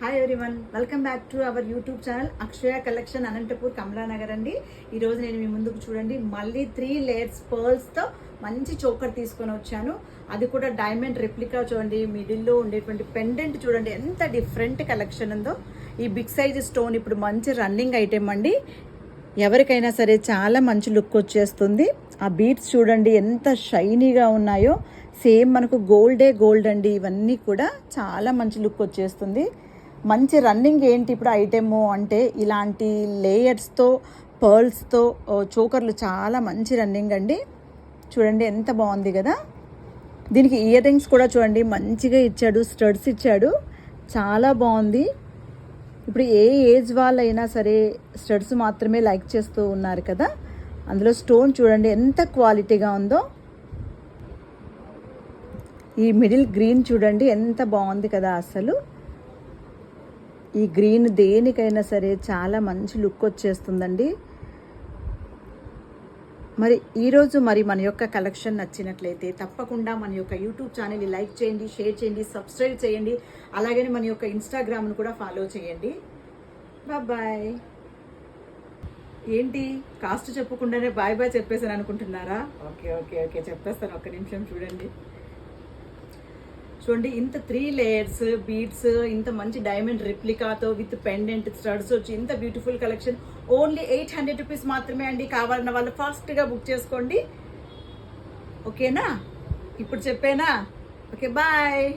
Hi everyone, welcome back to our YouTube channel Akshaya collection Anantapur Kamalanagar అండి. ఈరోజు నేను మీ ముందుకు చూడండి మళ్ళీ 3 లేయర్స్ పర్ల్స్తో మంచి చోకర్ తీసుకొని వచ్చాను. అది కూడా డైమండ్ రెప్లికా. చూడండి మిడిల్లో ఉండేటువంటి పెండెంట్ చూడండి ఎంత డిఫరెంట్ కలెక్షన్ ఉందో. ఈ బిగ్ సైజ్ స్టోన్ ఇప్పుడు మంచి రన్నింగ్ ఐటెం అండి. ఎవరికైనా సరే చాలా మంచి లుక్ వచ్చేస్తుంది. ఆ బీడ్స్ చూడండి ఎంత షైనీగా ఉన్నాయో. సేమ్ మనకు గోల్డ్ అండి. ఇవన్నీ కూడా చాలా మంచి లుక్ వచ్చేస్తుంది. మంచి రన్నింగ్ ఏంటి ఇప్పుడు ఐటెము అంటే ఇలాంటి లేయర్స్తో పర్ల్స్తో చోకర్లు చాలా మంచి రన్నింగ్ అండి. చూడండి ఎంత బాగుంది కదా. దీనికి ఇయర్ రింగ్స్ కూడా చూడండి మంచిగా ఇచ్చాడు, స్టడ్స్ ఇచ్చాడు, చాలా బాగుంది. ఇప్పుడు ఏ ఏజ్ వాళ్ళైనా సరే స్టడ్స్ మాత్రమే లైక్ చేస్తూ ఉన్నారు కదా. అందులో స్టోన్ చూడండి ఎంత క్వాలిటీగా ఉందో. ఈ మిడిల్ గ్రీన్ చూడండి ఎంత బాగుంది కదా. అసలు ఈ గ్రీన్ దేనికైనా సరే చాలా మంచి లుక్ వచ్చేస్తుందండి. మరి ఈరోజు మన యొక్క కలెక్షన్ నచ్చినట్లయితే తప్పకుండా మన యొక్క యూట్యూబ్ ఛానల్ని లైక్ చేయండి, షేర్ చేయండి, సబ్స్క్రైబ్ చేయండి. అలాగే మన యొక్క ఇన్స్టాగ్రామ్ను కూడా ఫాలో చేయండి. బాయ్. ఏంటి కాస్ట్ చెప్పకుండానే బాయ్ చెప్పేసాను అనుకుంటున్నారా? ఓకే చెప్పేస్తాను. ఒక్క నిమిషం చూడండి. ఇంత 3 లేయర్స్ బీడ్స్, ఇంత మంచి డైమండ్ రిప్లికాతో విత్ పెండెంట్ స్టడ్స్ వచ్చి ఇంత బ్యూటిఫుల్ కలెక్షన్ ఓన్లీ 800 రూపీస్ మాత్రమే అండి. కావాలన్న వాళ్ళు ఫాస్ట్గా బుక్ చేసుకోండి. ఓకేనా? ఇప్పుడు చెప్పేనా? Okay bye.